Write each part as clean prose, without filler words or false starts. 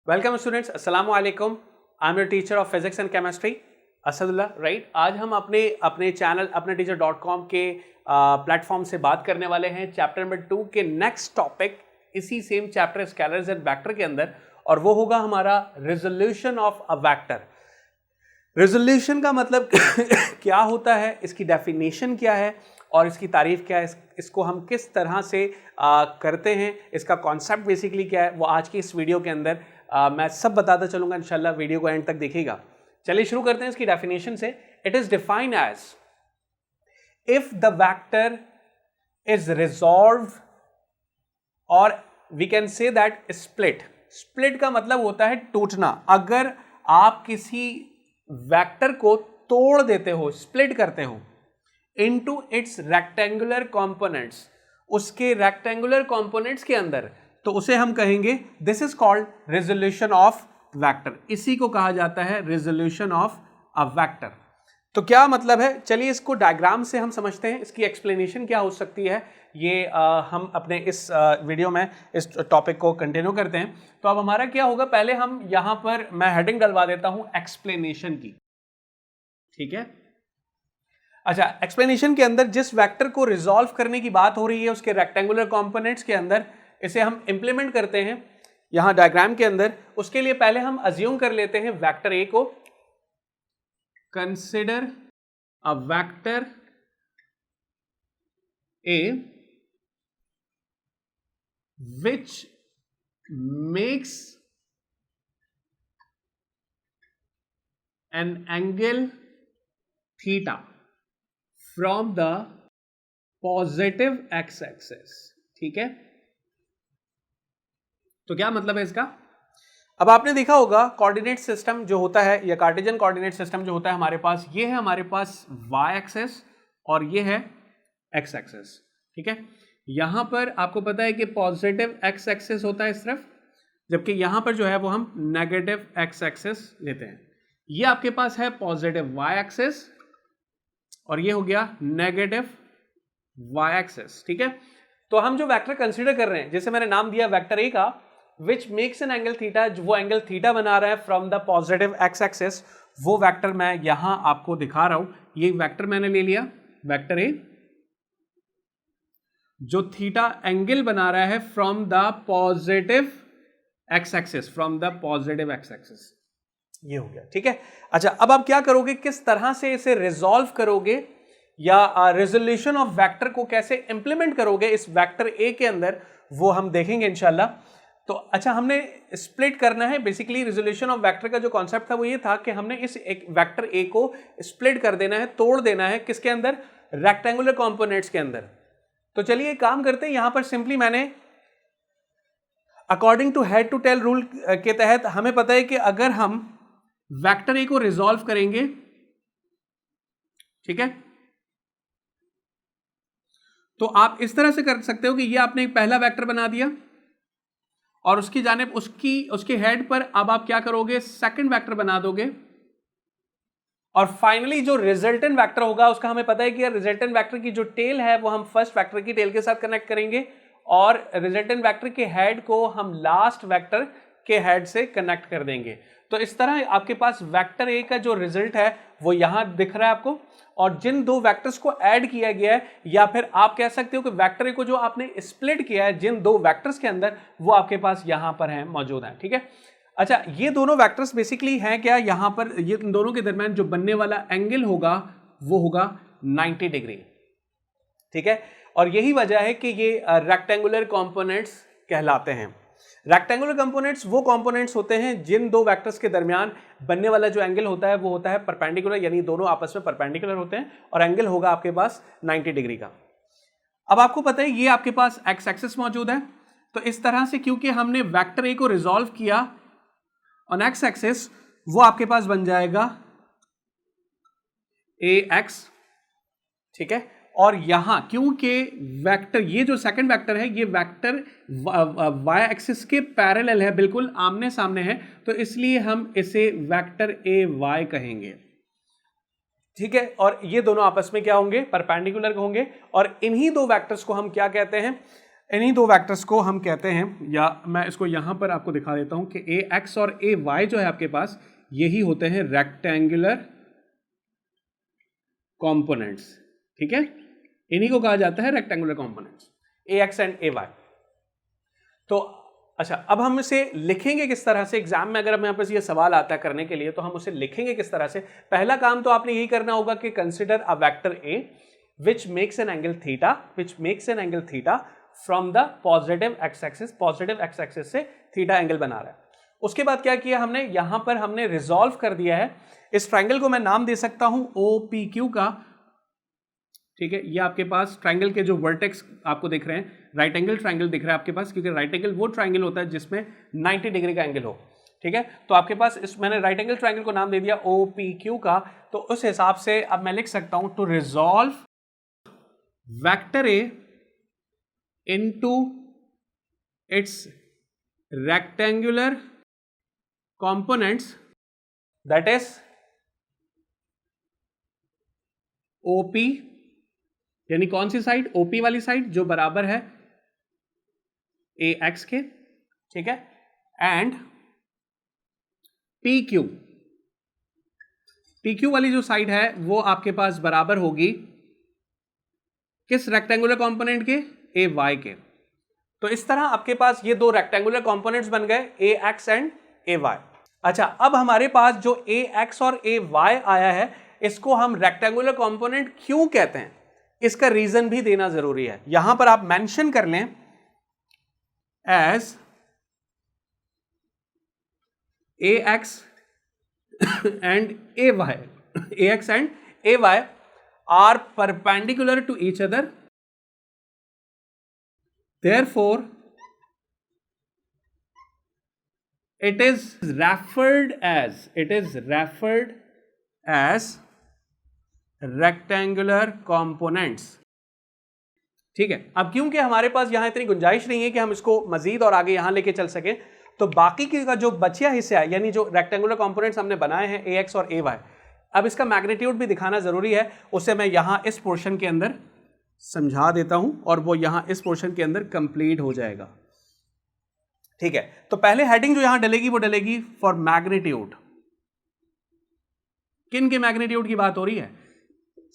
Welcome students, अस्सलाम वालेकुम। I am your teacher of physics and chemistry Asadullah, right. आज हम अपने चैनल अपने टीचर.com के प्लेटफॉर्म से बात करने वाले हैं चैप्टर नंबर 2 के नेक्स्ट टॉपिक, इसी same chapter scalars and vector के अंदर, और वो होगा हमारा resolution of a vector. Resolution का मतलब क्या होता है, इसकी डेफिनेशन क्या है और इसकी तारीफ क्या है, इसको हम किस तरह से करते हैं, इसका कॉन्सेप्ट बेसिकली क्या है, वो आज की इस वीडियो के अंदर मैं सब बताता चलूंगा। इंशाल्लाह वीडियो को एंड तक देखिएगा। चलिए शुरू करते हैं इसकी डेफिनेशन से। It is defined as if the vector is resolve, और we can say that split. Split का मतलब होता है टूटना। अगर आप किसी वेक्टर को तोड़ देते हो, स्प्लिट करते हो इनटू इट्स रेक्टेंगुलर कंपोनेंट्स, उसके रेक्टेंगुलर कंपोनेंट्स के अंदर, तो उसे हम कहेंगे this is called resolution of vector. इसी को कहा जाता है रेजोल्यूशन ऑफ अ वेक्टर। तो क्या मतलब है, चलिए इसको डायग्राम से हम समझते हैं, इसकी एक्सप्लेनेशन क्या हो सकती है। ये हम अपने इस वीडियो में इस टॉपिक को कंटिन्यू करते हैं। तो अब हमारा क्या होगा, पहले हम यहां पर मैं हेडिंग डलवा देता हूं एक्सप्लेनेशन की, ठीक है। अच्छा, एक्सप्लेनेशन के अंदर जिस वेक्टर को रिजॉल्व करने की बात हो रही है उसके रेक्टेंगुलर कंपोनेंट्स के अंदर, इसे हम इंप्लीमेंट करते हैं यहां डायग्राम के अंदर। उसके लिए पहले हम अज्यूम कर लेते हैं वेक्टर ए को। Consider a vector A which makes an angle theta from the positive x axis, ठीक है। तो क्या मतलब है इसका, अब आपने देखा होगा कोऑर्डिनेट सिस्टम जो होता है, या कार्टेशियन कोऑर्डिनेट सिस्टम जो होता है हमारे पास, ये है हमारे पास वाई एक्सिस और ये है एक्स एक्सिस, ठीक है। यहां पर आपको पता है कि पॉजिटिव एक्स एक्सिस होता है इस तरफ, जबकि यहां पर जो है वो हम नेगेटिव एक्स एक्सिस लेते हैं। ये आपके पास है पॉजिटिव वाई एक्सिस और ये हो गया नेगेटिव वाई एक्सिस, ठीक है। तो हम जो वेक्टर कंसीडर कर रहे हैं, जैसे मैंने नाम दिया वेक्टर ए का, which makes an angle theta, वो एंगल थीटा बना रहा है from the positive x axis, वो वेक्टर मैं यहां आपको दिखा रहा हूं। ये वेक्टर मैंने ले लिया, वेक्टर ए जो थीटा एंगल बना रहा है from the positive x axis, from the positive x axis, ये हो गया, ठीक है। अच्छा, अब आप क्या करोगे, किस तरह से इसे रिजॉल्व करोगे, या रेजोल्यूशन ऑफ वेक्टर को कैसे इंप्लीमेंट करोगे इस वेक्टर ए के अंदर, वो हम देखेंगे इंशाल्लाह। तो अच्छा, हमने स्प्लिट करना है। बेसिकली रेजोल्यूशन ऑफ वेक्टर का जो कॉन्सेप्ट था वो ये था कि हमने इस एक वेक्टर ए को स्प्लिट कर देना है, तोड़ देना है, किसके अंदर, रेक्टेंगुलर कंपोनेंट्स के अंदर। तो चलिए एक काम करते हैं, यहां पर सिंपली मैंने according to head to tail rule के तहत हमें पता है कि अगर हम वेक्टर ए को रिजॉल्व करेंगे, ठीक है, तो आप इस तरह से कर सकते हो कि ये आपने एक पहला वेक्टर बना दिया और उसकी जानिब उसके हेड पर अब आप क्या करोगे, सेकंड वेक्टर बना दोगे, और फाइनली जो रिजल्टेंट वेक्टर होगा उसका हमें पता है कि रिजल्टेंट वेक्टर की जो टेल है वो हम फर्स्ट वेक्टर की टेल के साथ कनेक्ट करेंगे, और रिजल्टेंट वेक्टर के हेड को हम लास्ट वेक्टर के हेड से कनेक्ट कर देंगे। तो इस तरह आपके पास वेक्टर ए का जो रिजल्ट है वो यहां दिख रहा है आपको, और जिन दो वेक्टर्स को ऐड किया गया है, या फिर आप कह सकते हो कि वेक्टर ए को जो आपने स्प्लिट किया है जिन दो वेक्टर्स के अंदर, वो आपके पास यहां पर है, मौजूद है, ठीक है। अच्छा, ये दोनों वेक्टर्स बेसिकली हैं क्या, यहां पर ये दोनों के दरमियान जो बनने वाला एंगल होगा वो होगा 90 डिग्री, ठीक है। और यही वजह है कि ये रेक्टेंगुलर कंपोनेंट्स कहलाते हैं। रेक्टेंगुलर कंपोनेंट्स वो कंपोनेंट्स होते हैं जिन दो वेक्टर्स के दरमियान बनने वाला जो एंगल होता है वो होता है परपेंडिकुलर, यानी दोनों आपस में परपेंडिकुलर होते हैं, और एंगल होगा आपके पास 90 डिग्री का। अब आपको पता है ये आपके पास एक्स एक्सिस मौजूद है, तो इस तरह से क्योंकि हमने वेक्टर ए को रिजॉल्व किया ऑन एक्स एक्सिस, वो आपके पास बन जाएगा ए एक्स, ठीक है। और यहां क्योंकि वेक्टर, ये जो सेकंड वेक्टर है, ये वेक्टर वाई एक्सिस के पैरेलल है, बिल्कुल आमने सामने है, तो इसलिए हम इसे वेक्टर ए वाई कहेंगे, ठीक है। और ये दोनों आपस में क्या होंगे, परपेंडिकुलर होंगे, और इन्हीं दो वेक्टर्स को हम क्या कहते हैं, इन्हीं दो वेक्टर्स को हम कहते हैं, या मैं इसको यहां पर आपको दिखा देता हूं कि ए एक्स और ए वाई जो है आपके पास, यही होते हैं रेक्टेंगुलर कंपोनेंट्स। ठीक है, इन्हीं को कहा जाता है rectangular components, A X and A Y. तो अच्छा, अब हम इसे लिखेंगे किस तरह से? एग्जाम में अगर हमें यहाँ पर ये सवाल आता है करने के लिए, तो हम उसे लिखेंगे किस तरह से? पहला काम तो आपने यही करना होगा कि consider a vector A which makes an angle theta from the positive x axis से थीटा एंगल बना रहा है। उसके बाद क्या किया हमने? यहां पर हमने रिजॉल्व कर दिया है इस ट्राइंगल को, मैं नाम दे सकता हूं OPQ का। ठीक है, ये आपके पास ट्राइंगल के जो वर्टेक्स आपको दिख रहे हैं, राइट एंगल ट्राइंगल दिख रहा है आपके पास, क्योंकि राइट एंगल वो ट्राइंगल होता है जिसमें 90 डिग्री का एंगल हो। ठीक है, तो आपके पास मैंने राइट एंगल ट्राइंगल को नाम दे दिया OPQ का। तो उस हिसाब से अब मैं लिख सकता हूं to resolve vector A into its rectangular components, that is OP, यानी कौन सी साइड? OP वाली साइड, जो बराबर है AX के। ठीक है, एंड PQ वाली जो साइड है वो आपके पास बराबर होगी किस रेक्टेंगुलर कंपोनेंट के? AY के। तो इस तरह आपके पास ये दो रेक्टेंगुलर कंपोनेंट्स बन गए, AX एंड AY। अच्छा, अब हमारे पास जो AX और AY आया है, इसको हम रेक्टेंगुलर कंपोनेंट क्यों कहते हैं, इसका रीजन भी देना जरूरी है। यहां पर आप मेंशन कर लें as AX and AX and AY are perpendicular to each other, therefore it is referred as rectangular components। ठीक है, अब क्योंकि हमारे पास यहां इतनी गुंजाइश नहीं है कि हम इसको मजीद और आगे यहां लेके चल सकें, तो बाकी का जो बचिया हिस्सा है, यानी जो रेक्टेंगुलर कंपोनेंट्स हमने बनाए हैं AX और AY, अब इसका मैग्नीट्यूड भी दिखाना जरूरी है। उसे मैं यहां इस पोर्शन के अंदर समझा देता हूं और वो यहां इस पोर्शन के अंदर कंप्लीट हो जाएगा। ठीक है, तो पहले हेडिंग जो यहां डलेगी वो डलेगी फॉर मैग्नीट्यूड। किन के मैग्नीट्यूड की बात हो रही है?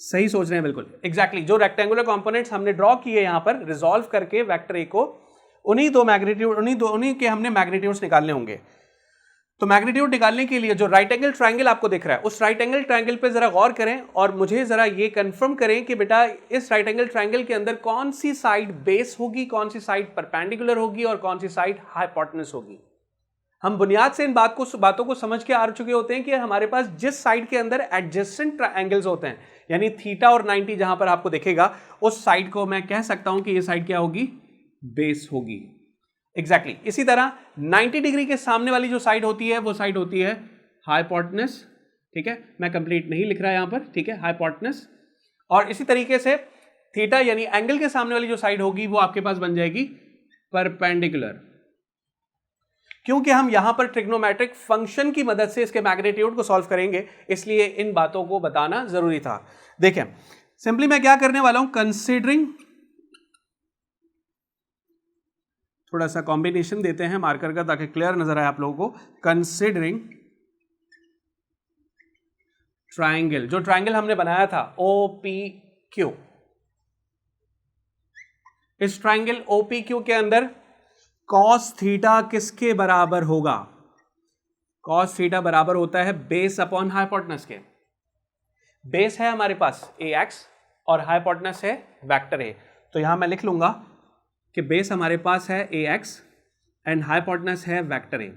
सही सोच रहे हैं, बिल्कुल एग्जैक्टली। जो रेक्टेंगुलर कंपोनेंट्स हमने ड्रॉ किए यहां पर रिजॉल्व करके वेक्टर ए को, उन्हीं के हमने मैग्नीट्यूड्स निकालने होंगे। तो मैग्नीट्यूड निकालने के लिए जो राइट एंगल ट्रायंगल आपको दिख रहा है, उस राइट एंगल ट्रायंगल पे जरा गौर करें और मुझे जरा ये कंफर्म करें कि बेटा इस राइट एंगल ट्रायंगल के अंदर कौन सी साइड बेस होगी, कौन सी साइड परपेंडिकुलर होगी और कौन सी साइड हाइपोटेन्यूज होगी। हम बुनियाद से इन बातों को समझ के आ चुके होते हैं कि हमारे पास जिस साइड के अंदर एडजेसेंट एंगल्स होते हैं, यानी थीटा और 90 जहां पर आपको दिखेगा, उस साइड को मैं कह सकता हूं कि ये साइड क्या होगी? बेस होगी। एग्जैक्टली इसी तरह 90 डिग्री के सामने वाली जो साइड होती है वो साइड होती है हाइपोटेन्यूज। ठीक है, मैं कंप्लीट नहीं लिख रहा यहां पर। ठीक है, हाइपोटेन्यूज। और इसी तरीके से थीटा यानी एंगल के सामने वाली जो साइड होगी वो आपके पास बन जाएगी परपेंडिकुलर। क्योंकि हम यहां पर ट्रिग्नोमेट्रिक फंक्शन की मदद से इसके मैग्नीट्यूड को सॉल्व करेंगे, इसलिए इन बातों को बताना जरूरी था। देखें, सिंपली मैं क्या करने वाला हूं, कंसीडरिंग, थोड़ा सा कॉम्बिनेशन देते हैं मार्कर का ताकि क्लियर नजर आए आप लोगों को। कंसीडरिंग ट्रायंगल, जो ट्रायंगल हमने बनाया था OPQ, इस ट्रायंगल OPQ के अंदर कॉस थीटा किसके बराबर होगा? कॉस थीटा बराबर होता है बेस अपॉन हाइपोटेनस के। बेस है हमारे पास AX और हाइपोटेनस है वेक्टर A। तो यहां मैं लिख लूंगा कि बेस हमारे पास है AX एंड हाइपोटेनस है वेक्टर A।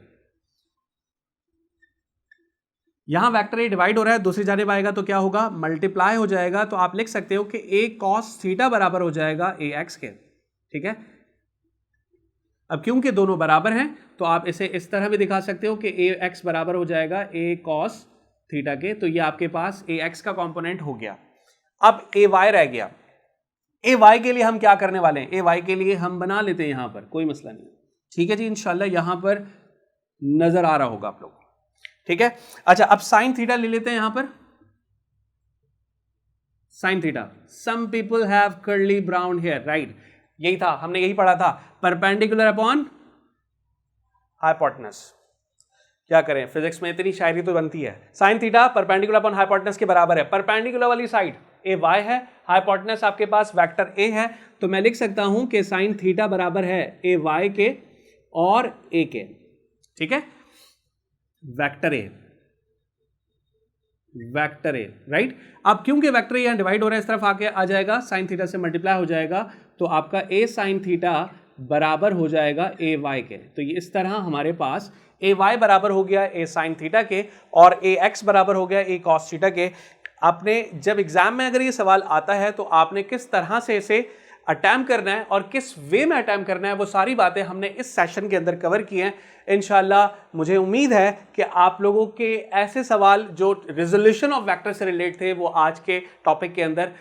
यहां वेक्टर A डिवाइड हो रहा है, दूसरी जानिब आएगा तो क्या होगा? मल्टीप्लाई हो जाएगा। तो आप लिख सकते हो कि A cos थीटा बराबर हो जाएगा AX के। ठीक है, अब क्योंकि दोनों बराबर हैं तो आप इसे इस तरह भी दिखा सकते हो कि AX बराबर हो जाएगा A cos थीटा के। तो ये आपके पास AX का कंपोनेंट हो गया। अब AY रह गया। AY के लिए हम क्या करने वाले हैं? AY के लिए हम बना लेते हैं यहां पर, कोई मसला नहीं। ठीक है जी, इंशाल्लाह यहां पर नजर आ रहा होगा आप लोग। ठीक है, अच्छा अब साइन थीटा ले लेते हैं यहां पर। Sine theta, some people have curly brown hair, right. यही था, हमने यही पढ़ा था, परपेंडिकुलर अपॉन हाइपोटेनस। क्या करें, फिजिक्स में इतनी शायरी तो बनती है। Sine theta perpendicular upon hypotenuse के बराबर है। परपेंडिकुलर वाली साइड ए वाई है, हाइपोटेनस आपके पास वेक्टर ए है, तो मैं लिख सकता हूं कि साइन थीटा बराबर है ए वाई के और ए के। ठीक है, vector A, vector A, right. अब क्योंकि वेक्टर ए यहां डिवाइड हो रहा है, इस तरफ आके आ जाएगा, साइन थीटा से मल्टीप्लाई हो जाएगा, तो आपका ए साइन थीटा बराबर हो जाएगा ए वाई के। तो ये इस तरह हमारे पास ए वाई बराबर हो गया ए साइन थीटा के और ए एक्स बराबर हो गया ए कॉस थीटा के। आपने जब एग्जाम में अगर ये सवाल आता है तो आपने किस तरह से इसे अटैम्प्ट करना है और किस वे में अटैम्प्ट करना है, वो सारी बातें हमने इस सेशन के अंदर कवर की हैं। इंशाल्लाह मुझे उम्मीद है कि आप लोगों के ऐसे सवाल जो रिजोल्यूशन ऑफ वेक्टर से रिलेट थे वो आज के टॉपिक के अंदर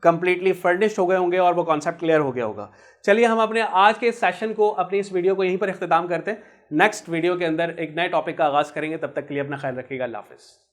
कंप्लीटली फर्निश्ड हो गए होंगे और वो कॉन्सेप्ट क्लियर हो गया होगा। चलिए हम अपने आज के सेशन को, अपनी इस वीडियो को यहीं पर इख्तिताम करते हैं। नेक्स्ट वीडियो के अंदर एक नए टॉपिक का आगाज़ करेंगे, तब तक के लिए अपना ख्याल रखिएगा। अल्लाह हाफ़िज़।